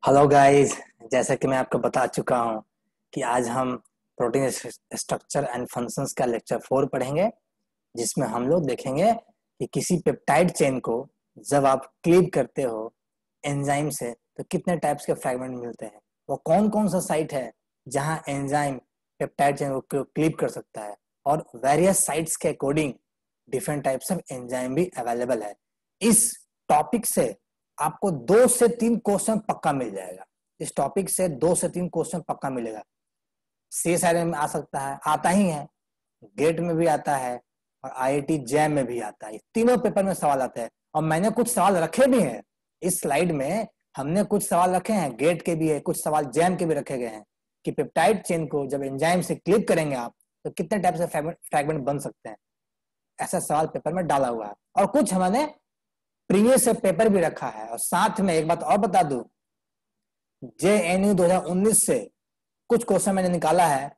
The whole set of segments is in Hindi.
Hello guys. जैसा कि मैं आपको बता चुका हूं कि आज हम प्रोटीन स्ट्रक्चर एंड फंक्शंस का लेक्चर 4 पढ़ेंगे, जिसमें हम लोग देखेंगे कि किसी पेप्टाइड चेन को जब आप क्लीव करते हो एंजाइम से तो कितने टाइप्स के फ्रैगमेंट मिलते हैं। वो कौन कौन सा साइट है जहां एंजाइम पेप्टाइड चेन को क्लीव कर सकता है, और वेरियस साइट्स के according different types of enzyme भी अवेलेबल है। इस टॉपिक से आपको 2 से 3 क्वेश्चन पक्का मिल जाएगा। इस टॉपिक से 2 से 3 क्वेश्चन पक्का मिलेगा। CSIR में आ सकता है, आता ही है, गेट में भी आता है और IIT जैम में भी आता है। तीनों पेपर में सवाल आते हैं और मैंने कुछ सवाल रखे भी हैं इस स्लाइड में। हमने कुछ सवाल रखे हैं, गेट के भी है, कुछ सवाल जैम के भी रखे गए हैं कि पेप्टाइड चेन को जब एंजाइम से क्लिक करेंगे आप तो कितने टाइप से फ्रैगमेंट बन सकते हैं। ऐसा सवाल पेपर में डाला हुआ है और कुछ हमने प्रीवियस से पेपर भी रखा है। और साथ में एक बात और बता दूं, JNU 2019 से कुछ क्वेश्चन मैंने निकाला है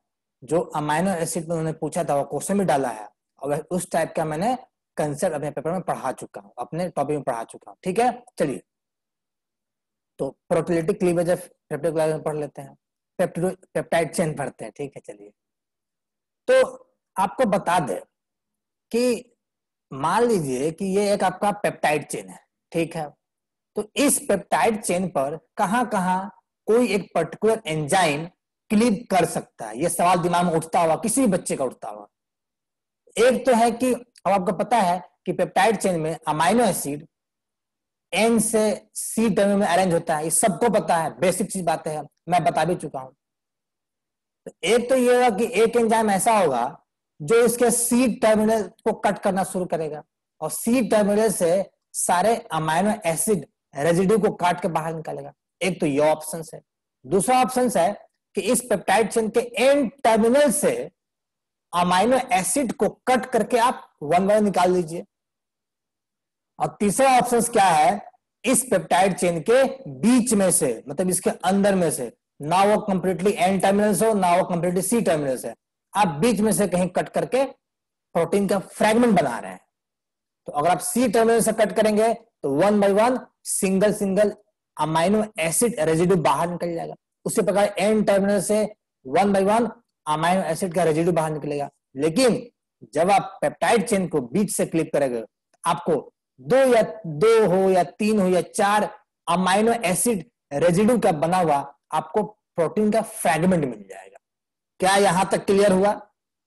जो अमाइनो एसिड में उन्होंने पूछा था, वो क्वेश्चन भी डाला है और उस टाइप का मैंने कंसेप्ट अपने पेपर में पढ़ा चुका हूं, अपने टॉपिक में पढ़ा चुका हूं। ठीक है, चलिए तो प्रोटीलिटिक क्लीवेज ऑफ पेप्टाइड क्लीवेज पढ़ लेते हैं, पेप्टाइड चेन पढ़ते हैं। ठीक है, चलिए तो आपको बता दें कि मान लीजिए कि ये एक आपका पेप्टाइड चेन है, ठीक है। तो इस पेप्टाइड चेन पर कहां कहां कोई एक पर्टिकुलर एंजाइम क्लीव कर सकता है, ये सवाल दिमाग में उठता हुआ, किसी बच्चे का उठता हुआ। एक तो है कि अब आपको पता है कि पेप्टाइड चेन में अमाइनो एसिड N से C टर्मिनल में अरेंज होता है, ये सबको पता है, बेसिक चीज बातें हैं, मैं बता भी चुका हूं। तो एक तो ये होगा कि एक एंजाइम ऐसा होगा जो इसके C टर्मिनल को कट करना शुरू करेगा और C टर्मिनल से सारे अमाइनो एसिड रेजिड्यू को काट के बाहर निकालेगा। एक तो ये ऑप्शन है। दूसरा ऑप्शन है कि इस पेप्टाइड चेन के एन टर्मिनल से अमाइनो एसिड को कट करके आप वन बाय निकाल लीजिए। और तीसरा ऑप्शन क्या है, इस पेप्टाइड चेन के बीच में से, मतलब इसके अंदर में से, ना वो कंप्लीटली एन टर्मिनल से हो ना वो कंप्लीटली सी टर्मिनल से, आप बीच में से कहीं कट करके प्रोटीन का फ्रैगमेंट बना रहे हैं। तो अगर आप सी टर्मिनल से कट करेंगे तो one by one single single amino acid residue बाहर निकल जाएगा। उसी प्रकार एन टर्मिनल से one by one amino acid का रेजिड्यू बाहर निकलेगा। लेकिन जब आप पेप्टाइड चेन को बीच से क्लिक करेंगे, आपको दो हो या तीन हो या चार अमाइनो एसिड रेजिड्यू का बना हुआ आपको प्रोटीन का फ्रैगमेंट मिल जाएगा। क्या यहां तक क्लियर हुआ?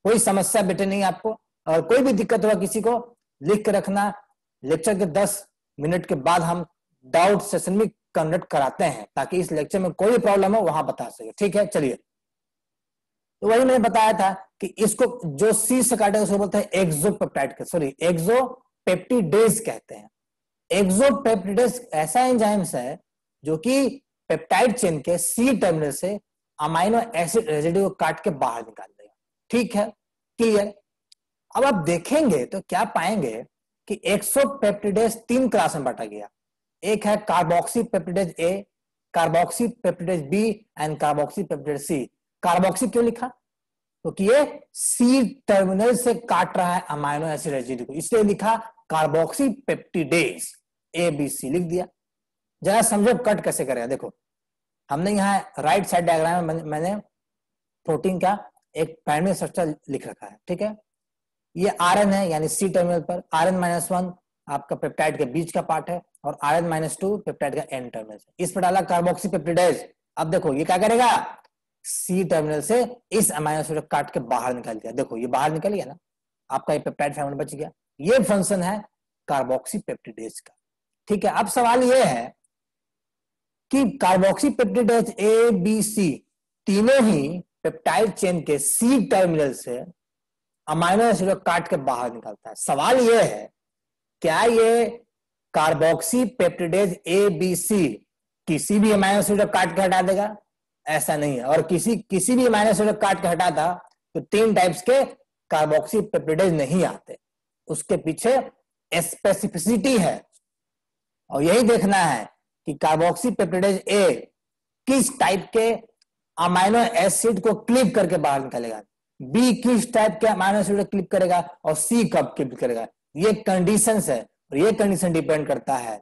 कोई समस्या बेटे नहीं आपको? और कोई भी दिक्कत हुआ किसी को, लिख के रखना। लेक्चर के 10 मिनट के बाद हम डाउट सेशन भी कंडक्ट कराते हैं ताकि इस लेक्चर में कोई प्रॉब्लम हो वहां बता सके। ठीक है, चलिए तो वही मैंने बताया था कि इसको जो सी से काटे उसको बोलते हैं एक्सोपेप्टाइड, सॉरी एक्सोपेप्टिडेज कहते हैं। एक्सोपेप्टिडेज ऐसा एंजाइम्स है जो कि पेप्टाइड चेन के सी टर्मिनल से अमाइनो एसिड रेजिड्यू को काट के बाहर निकाल देगा। ठीक है, क्लियर। अब आप देखेंगे तो क्या पाएंगे कि एक्सोपेप्टिडेज 3 क्लास में बांटा गया। एक है carboxypeptidase A, carboxypeptidase B and carboxypeptidase C. Carboxy क्यों लिखा? क्योंकि ये सी टर्मिनल से काट रहा है अमाइनो एसिड रेजिड्यू को, इसलिए लिखा carboxypeptidase, A B C लिख दिया। जरा समझो कट कैसे करेगा। देखो हमने यहाँ राइट साइड डायग्राम में मैंने प्रोटीन का एक प्राइमरी स्ट्रक्चर लिख रखा है। ठीक है, ये RN है, यानी सी टर्मिनल पर RN-1 आपका पेप्टाइड के बीच का पार्ट है और RN-2 पेप्टाइड का एन टर्मिनल है। इस पर डाला कार्बोक्सी पेप्टिडेज। अब देखो ये क्या करेगा, सी टर्मिनल से इस अमाइनो एसिड को काट के बाहर निकाल दिया। देखो ये बाहर निकल गया ना, आपका ये पेप्टाइड फ्रैगमेंट बच गया। ये फंक्शन है कार्बोक्सी पेप्टिडेज का। ठीक है, अब सवाल ये है कि carboxypeptidase A B C तीनों ही पेप्टाइड चेन के सी टर्मिनल से अमाइनो एसिड को काट के बाहर निकालता है। सवाल यह है, क्या ये carboxypeptidase A B C किसी भी अमाइनो एसिड को काट के हटा देगा? ऐसा नहीं है। और किसी भी अमाइनो एसिड को काट के हटाता तो 3 टाइप्स के कार्बोक्सी पेप्टिडेज नहीं आते। उसके पीछे स्पेसिफिसिटी है और यही देखना है कि कार्बोक्सी पेप्टिडेज ए किस टाइप के अमाइनो एसिड को क्लीव करके बाहर निकालेगा, बी किस टाइप के अमाइनो एसिड को क्लिप करेगा और सी कब क्लिप करेगा। ये कंडीशंस है और ये कंडीशन डिपेंड करता है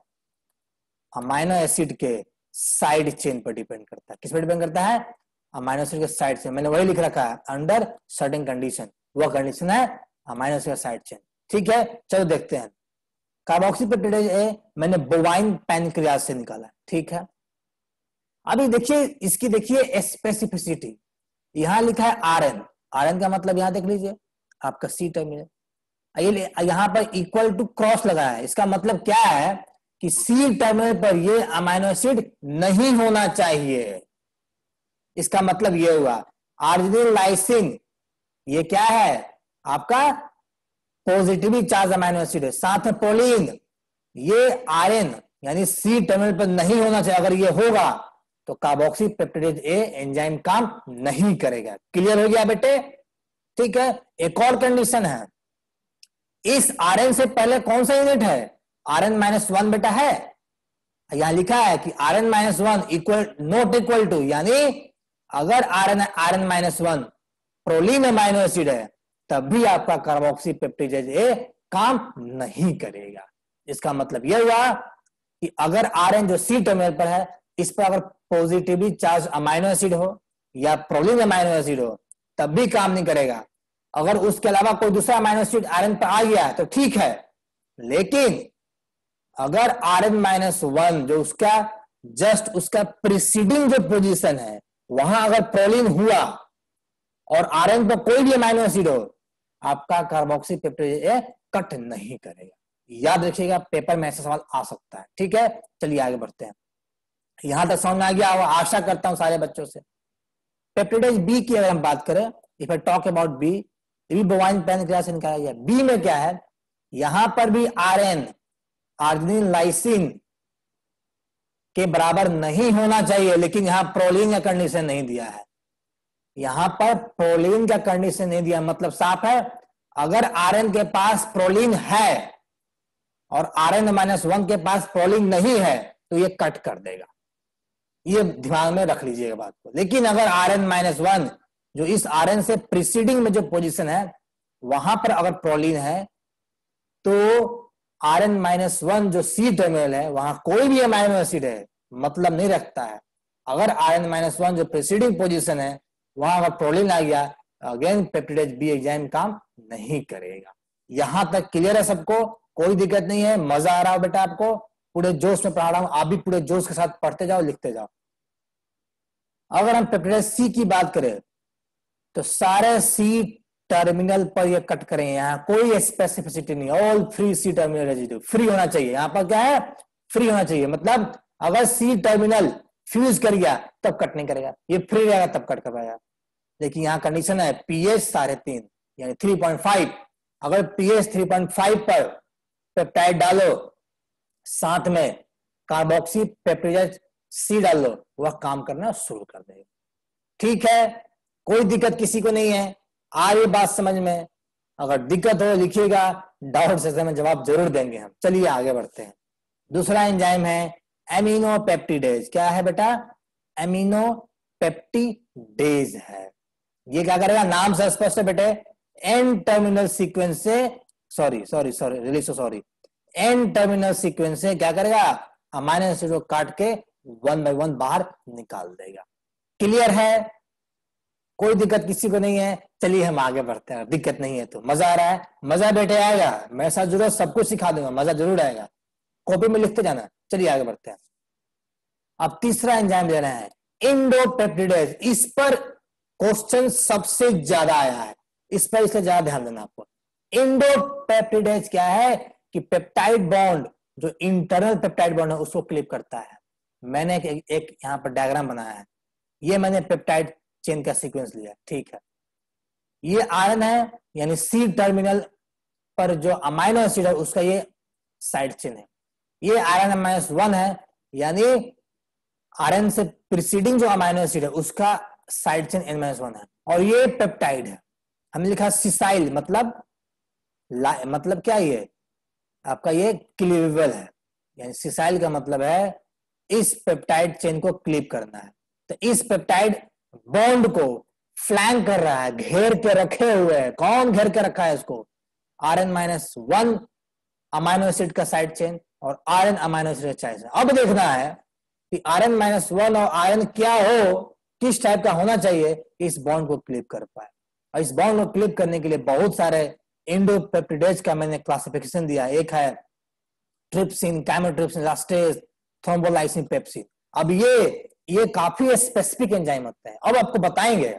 अमाइनो एसिड के साइड चेन पर डिपेंड करता है। किस पर डिपेंड करता है? अमाइनो एसिड के साइड चेन। मैंने वही लिख रखा है, अंडर सर्टेन कंडीशन, वह कंडीशन है अमाइनो एसिड का साइड चेन। ठीक है, चलो देखते हैं। कार्बोक्सीपेप्टाइडेज ए मैंने बोवाइन पैनक्रियाज से निकाला। ठीक है, अभी देखिए इसकी, देखिए स्पेसिफिसिटी, यहां लिखा है आरएन। आरएन का मतलब यहां देख लीजिए आपका सी टर्मिनल, ये यहां पर इक्वल टू क्रॉस लगा है। इसका मतलब क्या है कि सी टर्मिनल पर ये अमाइनो एसिड नहीं होना चाहिए। इसका मतलब ये हुआ आर्जिनिन लाइसिन, ये क्या है आपका पॉजिटिवली चार्ज अमाइनो एसिड है, साथ में प्रोलीन, ये आरएन यानी सी टर्मिनल पर नहीं होना चाहिए। अगर ये होगा तो कार्बोक्सीपेप्टाइडेज ए एंजाइम काम नहीं करेगा। क्लियर हो गया बेटे? ठीक है, एक और कंडीशन है, इस आरएन से पहले कौन सा यूनिट है? Rn-1 बेटा है। यहां लिखा है कि Rn-1 equal not equal to, यानी अगर Rn-1 प्रोलीन अमाइनो एसिड है तब भी आपका कार्बोक्सीपेप्टाइडेज ए काम नहीं करेगा। इसका मतलब यह हुआ कि अगर Rn जो सी टर्मिनल पर है, इस पर अगर पॉजिटिवली चार्ज अमाइनो एसिड हो या प्रोलीन अमाइनो एसिड हो तब भी काम नहीं करेगा। अगर उसके अलावा कोई दूसरा अमाइनो एसिड Rn पर आ गया तो ठीक है, लेकिन अगर Rn-1 जो उसका जस्ट उसका प्रीसीडिंग जो पोजीशन है वहां अगर प्रोलीन हुआ और Rn पर कोई भी अमाइनो एसिड हो, आपका कार्बोक्सीपेप्टाइडेज ए कट नहीं करेगा। याद रखिएगा, पेपर में ऐसा सवाल आ सकता है। ठीक है, चलिए आगे बढ़ते हैं। यहां तक समझ में आ गया, आशा करता हूं सारे बच्चों से। पेप्टाइडेज बी की अगर हम बात करें, if I talk about B, bovine pancreas से निकाला गया। बी में क्या है, यहां पर भी Rn आर्जिनिन लाइसिन के बराबर नहीं होना चाहिए, लेकिन यहां प्रोलीन का कंडीशन नहीं दिया है। यहां पर प्रोलीन का कंडीशन नहीं दिया, मतलब साफ है, अगर Rn के पास प्रोलीन है और Rn-1 के पास प्रोलीन नहीं है तो ये कट कर देगा। ये दिमाग में रख लीजिएगा बात को। लेकिन अगर Rn-1 जो इस Rn से प्रीसीडिंग में जो पोजीशन है वहां पर अगर प्रोलीन है तो Rn-1 जो सी टर्मिनल है वहां कोई भी अमाइनो एसिड है मतलब नहीं रखता है। अगर Rn-1 जो प्रीसीडिंग पोजीशन है वहां अगर प्रोलीन आ गया, अगेन पेप्टाइडेज बी एंजाइम काम नहीं करेगा। यहां तक क्लियर है सबको? कोई दिक्कत नहीं है? मजा आ रहा हो बेटा आपको? पूरे जोश में पढ़ा रहा हूं, आप भी पूरे जोश के साथ पढ़ते जाओ, लिखते जाओ। अगर हम पेप्टाइडेज सी की बात करें तो सारे सी टर्मिनल पर ये कट करें, यहां कोई स्पेसिफिसिटी नहीं, all free C terminal residue free होना चाहिए। यहां पर क्या है, फ्री होना चाहिए, मतलब अगर सी टर्मिनल फ्यूज कर गया तब कट नहीं करेगा, ये फ्री रहेगा तब कट कर पाएगा। लेकिन यहां कंडीशन है पीएच 3.5 यानी 3.5, अगर पीएच 3.5 पर पेप्टाइड डालो साथ में कार्बोक्सीपेप्टाइडेज सी डालो, वह काम करना शुरू कर देगा। ठीक है, कोई दिक्कत किसी को नहीं है? आ रही बात समझ में? अगर दिक्कत हो लिखिएगा, डाउट सेशन में जवाब जरूर देंगे हम। चलिए आगे बढ़ते हैं। दूसरा एंजाइम है एमिनोपेप्टिडेज। क्या है बेटा? एमिनोपेप्टिडेज है। ये क्या करेगा? नाम से स्पष्ट है बेटे, एन टर्मिनल सीक्वेंस से एन टर्मिनल सीक्वेंस से क्या करेगा? अमाइनो एसिड को काट के 1 बाय 1 बाहर निकाल देगा। क्लियर है? कोई दिक्कत किसी को नहीं है? चलिए हम आगे बढ़ते हैं। दिक्कत नहीं है तो मजा आ रहा है? मजा बेटे आएगा, मेरे साथ जरूर सब कुछ सिखा दूंगा, मजा जरूर आएगा, कॉपी में लिखते जाना। चलिए आगे बढ़ते हैं। अब तीसरा एंजाइम ले रहे हैं इंडोपेप्टिडेज। इस पर क्वेश्चन सबसे ज्यादा आया है, इस पर इसलिए ज्यादा ध्यान देना आपको। इंडोपेप्टिडेज क्या है कि पेप्टाइड बॉन्ड, जो इंटरनल पेप्टाइड बॉन्ड है उसको क्लिप करता है। मैंने एक यहां पर डायग्राम बनाया है, ये मैंने पेप्टाइड चेन का सीक्वेंस लिया। ठीक है, ये आरएन है यानी सी टर्मिनल पर जो अमाइनो एसिड है उसका ये साइड चेन है। ये Rn-1 है यानी आरएन से प्रीसीडिंग जो अमाइनो एसिड है उसका साइड चेन N-1 है। और ये पेप्टाइड है, हमने लिखा सिसाइल, मतलब क्या ये आपका ये क्लीवेबल है, यानी सिसाइल का मतलब है इस पेप्टाइड चेन को क्लिप करना है। तो इस पेप्टाइड बॉन्ड को फ्लैंक कर रहा है, घेर के रखे हुए है। कौन घेर के रखा है इसको? Rn-1 अमाइनो एसिड का साइड चेन और Rn अमाइनो एसिड का साइड चेन। अब देखना है कि Rn-1 और Rn क्या हो, किस टाइप का होना चाहिए, इस बॉन्ड को क्लिप कर पाए। और इस बॉन्ड को क्लिप करने के लिए बहुत सारे एंडोपेप्टिडेज का मैंने क्लासिफिकेशन दिया। एक है ट्रिप्सिन, कैमोट्रिप्सिन, इलास्टेज, थ्रोम्बोलाइसिन, पेप्सिन। अब ये काफी स्पेसिफिक एंजाइम होते हैं। अब आपको बताएंगे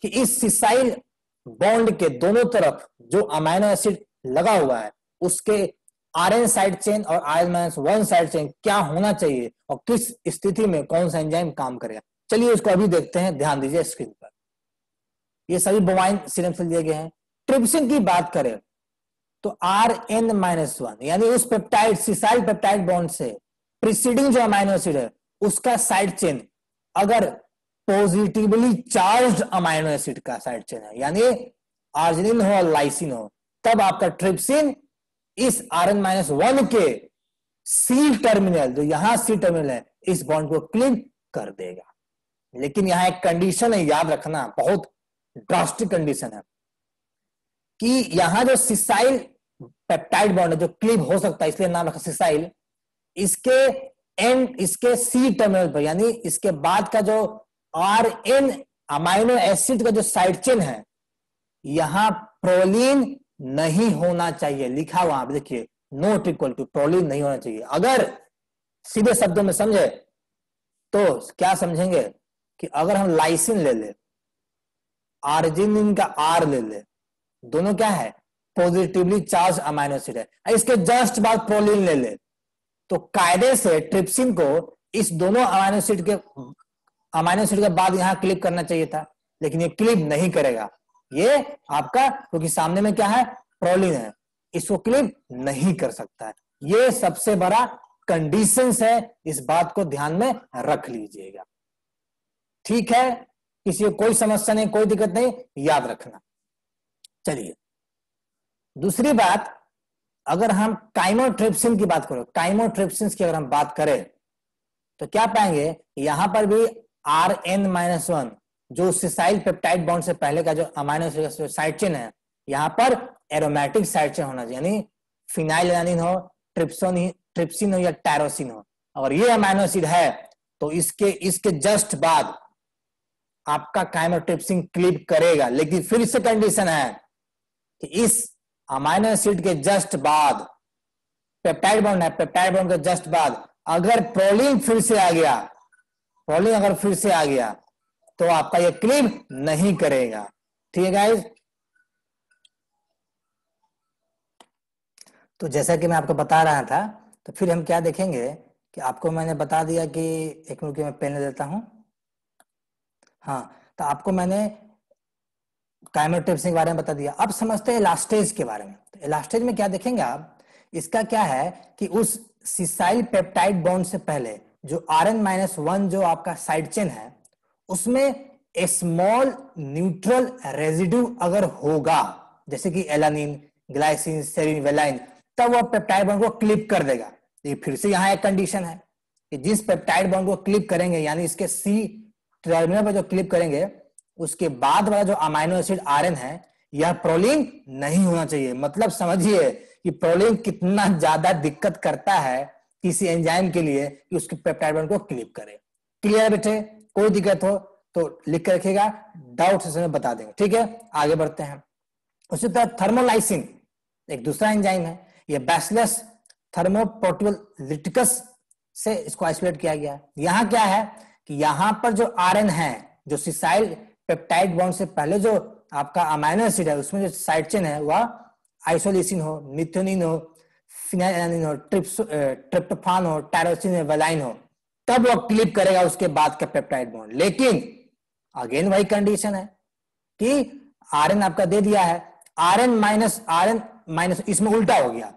कि इस सिसाइल बॉन्ड के दोनों तरफ जो अमाइनो एसिड लगा हुआ है उसके Rn साइड चेन और Rn-1 साइड चेन क्या होना चाहिए और किस स्थिति में कौन सा एंजाइम काम करेगा। चलिए उसको अभी देखते हैं, ध्यान दीजिए स्क्रीन पर। ये सभी बोवाइन सीरम से दिए गए हैं। ट्रिप्सिन की बात करें तो Rn-1 यानी उस पेप्टाइड, सिसाइल पेप्टाइड बॉन्ड से प्रीसीडिंग जो अमाइनो एसिड है उसका साइड चेन अगर पॉजिटिवली चार्ज्ड अमाइनो एसिड का साइड चेन है, यानी आर्जिनिन हो और लाइसिन हो, तब आपका ट्रिप्सिन इस Rn-1 के सी टर्मिनल, जो यहां सी टर्मिनल है, इस बॉन्ड को क्लिप कर देगा। लेकिन यहां एक कंडीशन है, याद रखना, बहुत ड्रास्टिक कंडीशन है कि यहां जो सिसाइल पेप्टाइड बॉन्ड है जो क्लिप हो सकता है, इसलिए नाम रखा सिसाइल, इसके एंड, इसके सी टर्मिनल पर, यानी इसके बाद का जो Rn अमाइनो एसिड का जो साइड चेन है, यहां प्रोलीन नहीं होना चाहिए। लिखा हुआ आप देखिए, नॉट इक्वल टू, प्रोलीन नहीं होना चाहिए। अगर सीधे शब्दों में समझे तो क्या समझेंगे कि अगर हम लाइसिन ले ले, आर्जिनिन का आर ले ले, दोनों क्या है, पॉजिटिवली चार्ज अमाइनो एसिड है, इसके जस्ट बाद प्रोलीन ले ले, तो कायदे से ट्रिप्सिन को इस दोनों अमाइनो एसिड के बाद यहां क्लिप करना चाहिए था, लेकिन ये क्लिप नहीं करेगा। ये आपका, क्योंकि सामने में क्या है, प्रोलीन है, इसको क्लिप नहीं कर सकता है। ये सबसे बड़ा कंडीशंस है, इस बात को ध्यान में रख लीजिएगा। ठीक है, किसी को कोई समस्या नहीं, कोई दिक्कत नहीं, याद रखना। चलिए दूसरी बात, अगर हम काइमोट्रिप्सिन की बात करें, काइमोट्रिप्सिन की अगर हम बात करें तो क्या पाएंगे, यहां पर भी Rn-1 जो सिसाइल पेप्टाइड बॉन्ड से पहले का जो अमाइनो एसिड साइड चेन है, यहां पर एरोमेटिक साइड चेन होना चाहिए, यानी फिनाइल एलानिन हो, ट्रिप्सिन हो या टायरोसिन हो। अगर ये अमाइनो एसिड है तो इसके जस्ट बाद आपका काइमोट्रिप्सिन क्लिप करेगा। लेकिन फिर से कंडीशन है कि इस अमाइनो एसिड के जस्ट बाद पेप्टाइड बॉन्ड है, पेप्टाइड बॉन्ड के जस्ट बाद अगर प्रोलीन फिर से आ गया, प्रोलीन अगर फिर से आ गया तो आपका ये क्लिप नहीं करेगा। ठीक है गाइस, तो जैसा कि मैं आपको बता रहा था, तो फिर हम क्या देखेंगे कि आपको मैंने बता दिया कि, एक मिनट मैं पेन ले लेता हूं। हाँ, तो आपको मैंने काइमोट्रिप्सिन के बारे में बता दिया। अब समझते हैं इलास्टेज के बारे में। तो इलास्टेज में क्या देखेंगे आप, इसका क्या है कि उस सिसाइल पेप्टाइड बॉन्ड से पहले जो Rn-1 जो आपका साइड चेन है, उसमें स्मॉल न्यूट्रल रेजिड्यू अगर होगा, जैसे कि एलानिन, ग्लाइसिन, सेरीन, वेलाइन, तब वह पेप्टाइड बॉन्ड को क्लिप कर देगा। ये फिर से यहां एक कंडीशन है कि जिस पेप्टाइड बॉन्ड को क्लिप करेंगे, यानी इसके सी टर्मिनल पर जो क्लिप करेंगे, उसके बाद वाला जो अमाइनो एसिड Rn है, यह प्रोलीन नहीं होना चाहिए। मतलब समझिए कि प्रोलीन कितना ज्यादा दिक्कत करता है किसी एंजाइम के लिए कि उसके पेप्टाइड बॉन्ड को क्लिप करे। क्लियर बेटे, कोई दिक्कत हो तो लिख के रखिएगा, डाउट से बता देंगे। ठीक है, आगे बढ़ते हैं। उसी तरह थर्मोलाइसिन एक दूसरा एंजाइम है, ये बैसिलस थर्मोप्रोटियोलिटिकस से इसको आइसोलेट किया गया है। यहां क्या है कि यहां पर जो Rn है, जो सिसाइल पेप्टाइड बॉन्ड से पहले जो आपका अमाइनो एसिड है, उसमें जो साइड चेन है वह आइसोलिसिन हो, मिथ्योनिन हो, फिनाइलएलानिन हो, ट्रिप्टोफान हो, टायरोसिन हो, वेलाइन हो, तब वो क्लिप करेगा उसके बाद का पेप्टाइड बॉन्ड। लेकिन अगेन वही कंडीशन है कि Rn आपका दे दिया है, Rn- इसमें उल्टा हो गया,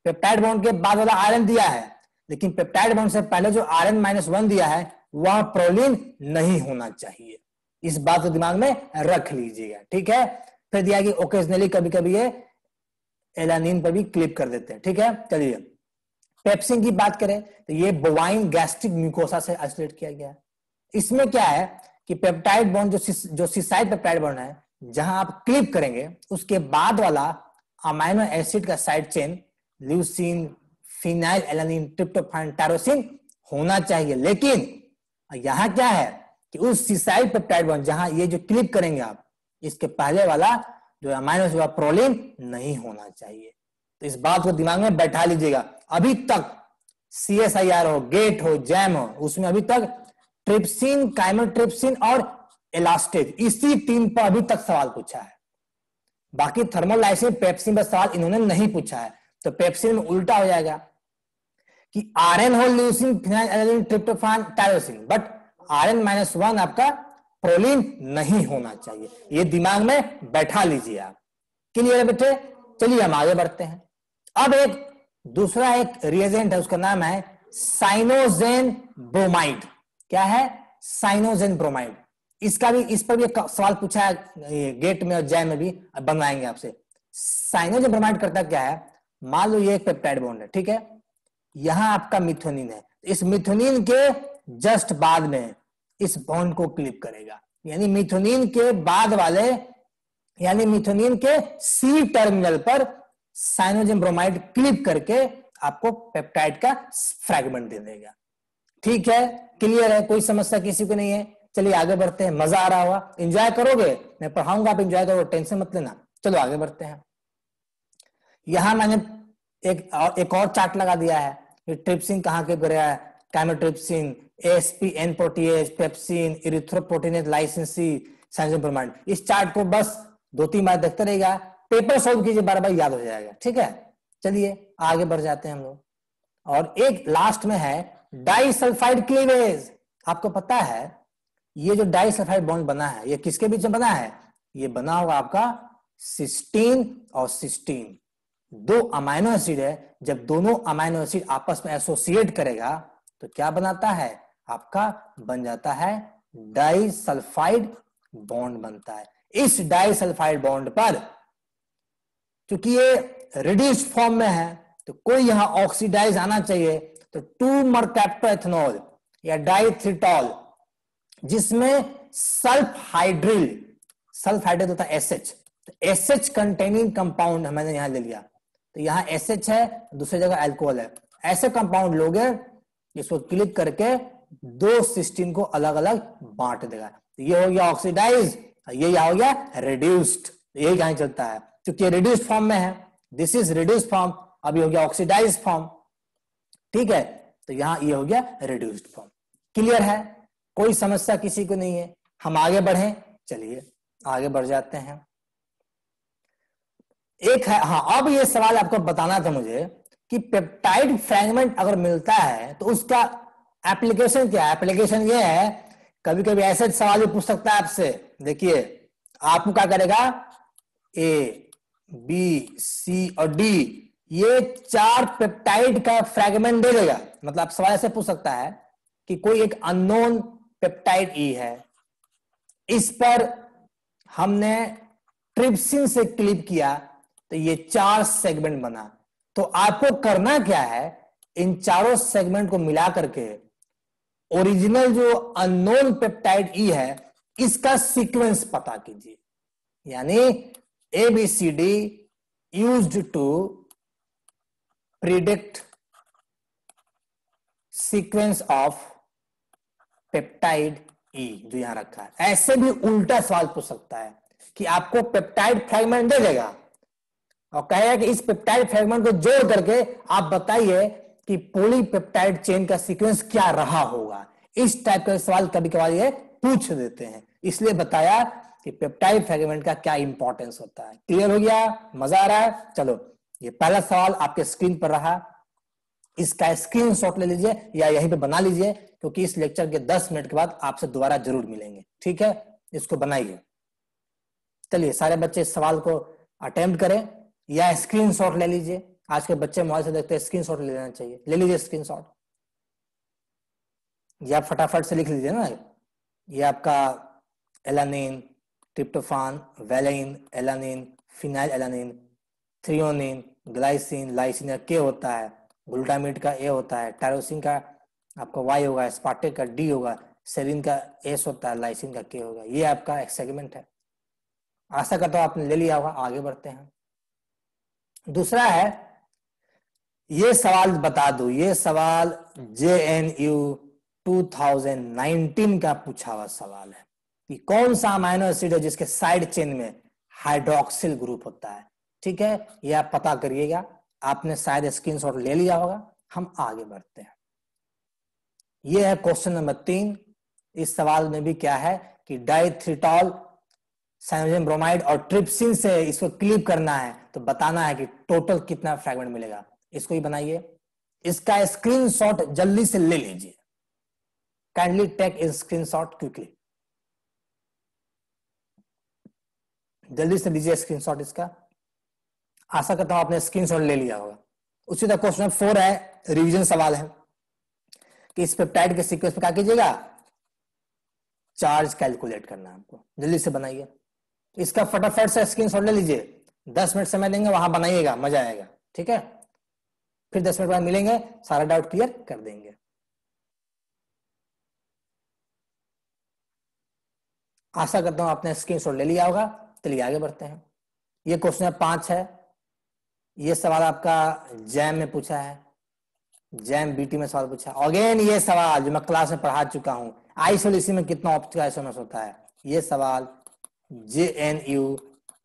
पेप्टाइड बॉन्ड के बाद वाला Rn दिया है, लेकिन पेप्टाइड बॉन्ड से पहले जो Rn-1 दिया है वह प्रोलीन नहीं होना चाहिए। इस बात को दिमाग में रख लीजिएगा। ठीक है, फिर दिया कि ओकेजनली कभी कभी ये एलानिन पर भी क्लिप कर देते हैं। ठीक है, चलिए पेप्सिन की बात करें तो ये बोवाइन गैस्ट्रिक म्यूकोसा से आइसोलेट किया गया है। इसमें क्या है कि पेप्टाइड बॉन्ड जो सिसाइल पेप्टाइड बॉन्ड है, जहां आप क्लिप करेंगे उसके बाद वाला अमाइनो एसिड का side chain leucine, phenyl alanine, tryptophan, tyrosine होना चाहिए। लेकिन यहां क्या है कि उस सिसाइल पेप्टाइड बॉन्ड जहां ये जो क्लिप करेंगे आप, इसके पहले वाला जो अमाइनो एसिड प्रोलीन नहीं होना चाहिए। तो इस बात को दिमाग में बैठा लीजिएगा। अभी तक CSIR हो, गेट हो, जैम हो, उसमें अभी तक ट्रिप्सिन, काइमोट्रिप्सिन और इलास्टेज, इसी 3 पर अभी तक सवाल पूछा है। बाकी थर्मल लाइसिन, पेप्सिन पर सवाल इन्होंने नहीं पूछा है। तो पेप्सिन में उल्टा हो जाएगा कि RN हो leucine, phenyl, tryptophan, tyrosine, but RN-1 आपका प्रोलीन नहीं होना चाहिए। ये दिमाग में बैठा लीजिए आप। क्लियर है बेटे? चलिए हम आगे बढ़ते हैं। अब एक दूसरा एक रिएजेंट है, उसका नाम है साइनोजेन ब्रोमाइड। क्या है? साइनोजेन ब्रोमाइड। इसका भी, इस पर भी एक सवाल पूछा है गेट में और जैम में भी, बनवाएंगे आपसे। साइनोजेन ब्रोमाइड करता क्या है? मान लो ये एक पेप्टाइड बॉन्ड है, ठीक है, यहां आपका मिथोनिन है, इस मिथोनिन के जस्ट बाद में इस बॉन्ड को क्लिप करेगा, यानी मिथोनिन के बाद वाले, यानी मिथोनिन के C टर्मिनल पर साइनोजेन ब्रोमाइड क्लिप करके आपको पेप्टाइड का फ्रैगमेंट दे देगा। ठीक है, क्लियर है? कोई समस्या किसी को नहीं है? चलिए आगे बढ़ते हैं। मजा आ रहा होगा, एंजॉय करोगे, मैं पढ़ाऊंगा, आप एंजॉय करोगे, टेंशन मत लेना। चलो आगे बढ़ते हैं। यहां मैंने एक और चार्ट लगा दिया है, ट्रिप्सिन कहां के गया है, chymotrypsin, ASP-N protease, pepsin, erythropoietinase, lysine C, cyanogen bromide. इस चार्ट को बस 2-3 बार देखते रहेगा, पेपर सॉल्व कीजिए, बार बार याद हो जाएगा। ठीक है, चलिए आगे बढ़ जाते हैं हम लोग। और एक लास्ट में है डाइसल्फाइड क्लीवेज। आपको पता है ये जो डाइसल्फाइड बॉन्ड बना है, ये किसके बीच में बना है? ये बना होगा आपका सिस्टीन और सिस्टीन, 2 अमाइनो एसिड है। जब दोनों अमाइनो एसिड आपस में एसोसिएट करेगा तो क्या बनाता है? आपका बन जाता है डाइसल्फाइड बॉन्ड बनता है। इस डाइसल्फाइड बॉन्ड पर क्योंकि ये रिड्यूस्ड फॉर्म में है तो कोई यहां ऑक्सीडाइज आना चाहिए, तो 2 मर्कैप्टोएथेनॉल या डाइथ्रिटॉल, जिसमें सल्फ हाइड्रिल होता है SH, तो SH कंटेनिंग कंपाउंड मैंने यहां ले लिया, तो यहां SH है, दूसरी जगह अल्कोहल है। ऐसे कंपाउंड लोगे इसको क्लिक करके 2 सिस्टीन को अलग अलग बांट देगा। तो ये हो गया ऑक्सीडाइज, ये हो गया रिड्यूस्ड। यही कहां चलता है, क्योंकि रिड्यूस्ड फॉर्म में है, दिस इज रिड्यूस्ड फॉर्म, अभी हो गया ऑक्सीडाइज फॉर्म। ठीक है, तो यहां ये हो गया रिड्यूस्ड फॉर्म। क्लियर है? कोई समस्या किसी को नहीं है? हम आगे बढ़े, चलिए आगे बढ़ जाते हैं। एक है, हाँ, अब ये सवाल आपको बताना था मुझे कि पेप्टाइड फ्रैगमेंट अगर मिलता है तो उसका एप्लीकेशन क्या है? एप्लीकेशन ये है, कभी कभी ऐसे सवाल भी पूछ सकता है आपसे। देखिए आपको क्या करेगा, A, B, C और D, ये 4 पेप्टाइड का फ्रैगमेंट दे देगा। मतलब सवाल ऐसे पूछ सकता है कि कोई एक अननोन पेप्टाइड E है, इस पर हमने ट्रिप्सिन से क्लिप किया तो ये 4 सेगमेंट बना। तो आपको करना क्या है, इन चारों सेगमेंट को मिला करके ओरिजिनल जो अननोन पेप्टाइड ई है इसका सीक्वेंस पता कीजिए। यानी ABCD used to predict sequence of peptide E, जो यहां रखा है। ऐसे भी उल्टा सवाल पूछ सकता है कि आपको पेप्टाइड फ्रैगमेंट दे देगा और कहेगा कि इस पेप्टाइड फ्रैगमेंट को जोड़ करके आप बताइए कि पॉलीपेप्टाइड चेन का सीक्वेंस क्या रहा होगा। इस टाइप का सवाल कभी कभार ये पूछ देते हैं, इसलिए बताया कि पेप्टाइड फ्रैगमेंट का क्या इंपॉर्टेंस होता है। क्लियर हो गया? मजा आ रहा है? चलो ये पहला सवाल आपके स्क्रीन पर रहा, इसका स्क्रीनशॉट ले लीजिए या यहीं पे बना लीजिए, क्योंकि इस लेक्चर के 10 मिनट के बाद आपसे दोबारा जरूर मिलेंगे। ठीक है, इसको बनाइए। चलिए सारे बच्चे इस सवाल को अटेम्प्ट करें या स्क्रीनशॉट ले लीजिए। आज के बच्चे मोबाइल से देखते हैं, स्क्रीनशॉट ले लेना चाहिए। ले लीजिए स्क्रीनशॉट, ये आप फटाफट से लिख लीजिए ना। ये आपका alanine, tryptophan, Whalen, alanine, phenyl alanine, threonine, glycine, lysine का के होता है, ग्लूटामेट का ए होता है, टायरोसिन का आपका वाई होगा, एस्पार्टेट का डी होगा, सेरिन का एस होता है, लाइसिन का के होगा। ये आपका एक सेगमेंट है। आशा करता हूं आपने ले लिया होगा। आगे बढ़ते हैं। दूसरा है ये सवाल बता दो, ये सवाल JNU 2019 का पूछा हुआ सवाल है कि कौन सा अमाइनो एसिड है जिसके साइड चेन में हाइड्रोक्सिल ग्रुप होता है। ठीक है, ये आप पता करिएगा, आपने शायद स्क्रीनशॉट ले लिया होगा। हम आगे बढ़ते हैं। ये है क्वेश्चन नंबर 3। इस सवाल में भी क्या है कि डाइथ्रिटॉल, साइनोजेन ब्रोमाइड और ट्रिप्सिन से इसको क्लिप करना है, तो बताना है कि टोटल कितना फ्रैगमेंट मिलेगा। इसको ही बनाइए, इसका स्क्रीनशॉट जल्दी से ले लीजिए। Kindly take a screenshot quickly, जल्दी से लीजिए स्क्रीनशॉट इसका। आशा करता हूं आपने स्क्रीनशॉट ले लिया होगा। उसी तरह क्वेश्चन 4 है, रिवीजन सवाल है कि इस पेप्टाइड के सीक्वेंस पे क्या कीजिएगा, चार्ज कैलकुलेट करना है आपको। जल्दी से बनाइए इसका, फटाफट से स्क्रीनशॉट ले लीजिए। 10 मिनट समय देंगे, वहां बनाइएगा, मजा आएगा। ठीक है, फिर 10 मिनट बाद मिलेंगे, सारा डाउट क्लियर कर देंगे। आशा करता हूं आपने स्क्रीनशॉट ले लिया होगा। चलिए आगे बढ़ते हैं। ये क्वेश्चन 5 है। ये सवाल आपका जैम में पूछा है, जैम बीटी में सवाल पूछा। अगेन ये सवाल जो मैं क्लास में पढ़ा चुका हूं, आइसोलेशन में कितना ऑप्टिकल आइसोमर्स होता है। ये सवाल JNU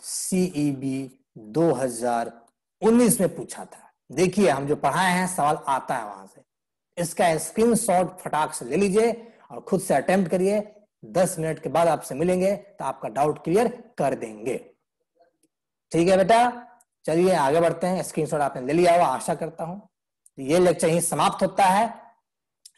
CEB 2019 में पूछा था। देखिए हम जो पढ़ाए हैं सवाल आता है वहां से। इसका स्क्रीनशॉट फटाक से ले लीजिए और खुद से अटेम्प्ट करिए। 10 मिनट के बाद आपसे मिलेंगे तो आपका डाउट क्लियर कर देंगे। ठीक है बेटा, चलिए आगे बढ़ते हैं। स्क्रीनशॉट आपने ले लिया होगा आशा करता हूं। ये लेक्चर यहीं समाप्त होता है,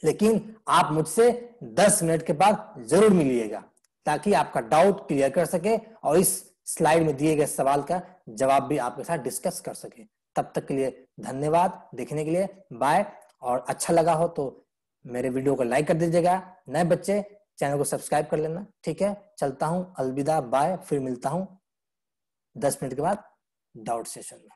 लेकिन आप मुझसे 10 मिनट के बाद जरूर मिलिएगा ताकि आपका डाउट क्लियर कर सके और इस स्लाइड में दिए गए सवाल का जवाब भी आपके साथ डिस्कस कर सके। तब तक के लिए धन्यवाद देखने के लिए, बाय। और अच्छा लगा हो तो मेरे वीडियो को लाइक कर दीजिएगा। नए बच्चे चैनल को सब्सक्राइब कर लेना। ठीक है, चलता हूं, अलविदा, बाय। फिर मिलता हूं 10 मिनट के बाद डाउट सेशन में।